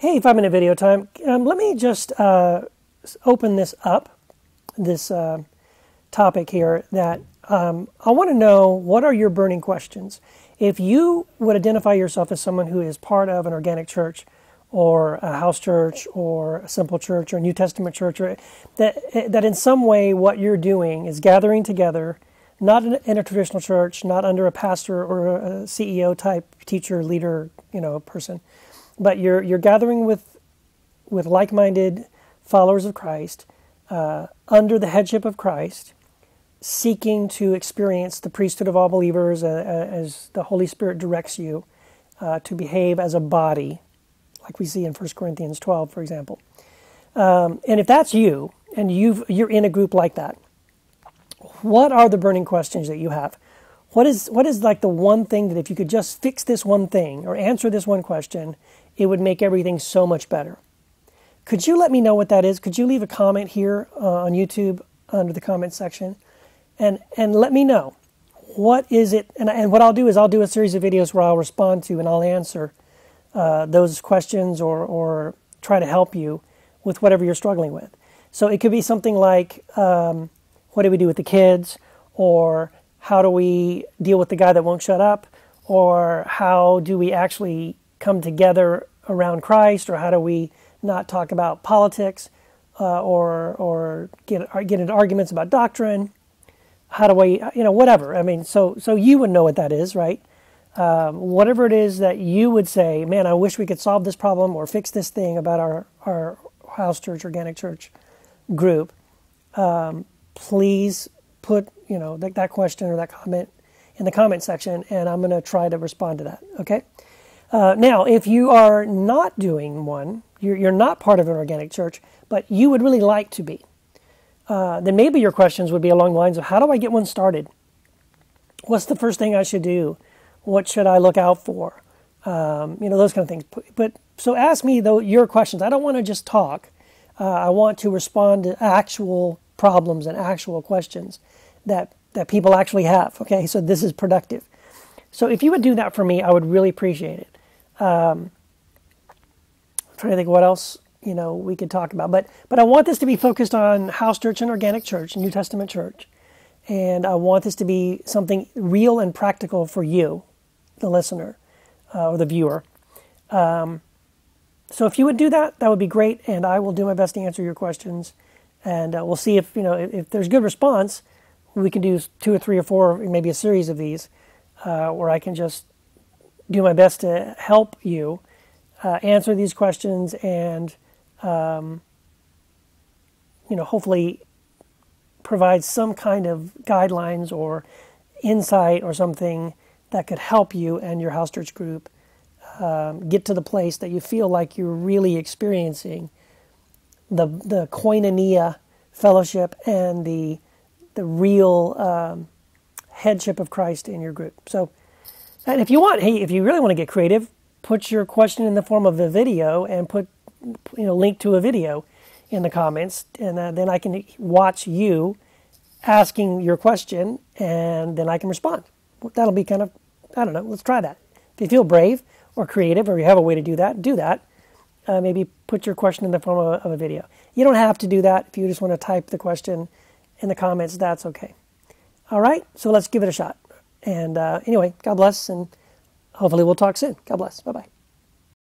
Hey, 5-minute video time. Let me just open this up, this topic here that I want to know, what are your burning questions? If you would identify yourself as someone who is part of an organic church or a house church or a simple church or a New Testament church, or that in some way what you're doing is gathering together, not in a traditional church, not under a pastor or a CEO type teacher, leader, person, but you're gathering with like-minded followers of Christ, under the headship of Christ, seeking to experience the priesthood of all believers as the Holy Spirit directs you to behave as a body, like we see in 1 Corinthians 12, for example. And if that's you, and you're in a group like that, what are the burning questions that you have? What is like the one thing that if you could just fix this one thing or answer this one question, it would make everything so much better? Could you let me know what that is? Could you leave a comment here on YouTube under the comment section and let me know what is it? And what I'll do is I'll do a series of videos where I'll respond to and I'll answer those questions or try to help you with whatever you're struggling with. So it could be something like, what do we do with the kids? Or how do we deal with the guy that won't shut up? Or how do we actually come together around Christ? Or how do we not talk about politics or get into arguments about doctrine? How do we, whatever. I mean, so you would know what that is, right? Whatever it is that you would say, man, I wish we could solve this problem or fix this thing about our house church, organic church group. Please put, that question or that comment in the comment section, and I'm going to try to respond to that, okay? Now, if you are not doing one, you're not part of an organic church, but you would really like to be, then maybe your questions would be along the lines of, how do I get one started? What's the first thing I should do? What should I look out for? Those kind of things. But so ask me, though, your questions. I don't want to just talk. I want to respond to actual problems and actual questions that people actually have. Okay, so this is productive. So if you would do that for me, I would really appreciate it. I'm trying to think what else we could talk about, but I want this to be focused on house church and organic church, New Testament church, and I want this to be something real and practical for you, the listener or the viewer. So if you would do that, that would be great, and I will do my best to answer your questions. And we'll see if there's good response, we can do 2 or 3 or 4, maybe a series of these, where I can just do my best to help you answer these questions and hopefully provide some kind of guidelines or insight or something that could help you and your house church group get to the place that you feel like you're really experiencing the koinonia fellowship and the real headship of Christ in your group. So, and if you really want to get creative, put your question in the form of a video and put link to a video in the comments, and then I can watch you asking your question, and then I can respond. That'll be kind of, I don't know, let's try that. If you feel brave or creative or you have a way to do that, do that. Maybe put your question in the form of a video. You don't have to do that. If you just want to type the question in the comments, that's okay. All right, so let's give it a shot. And anyway, God bless, and hopefully we'll talk soon. God bless. Bye-bye.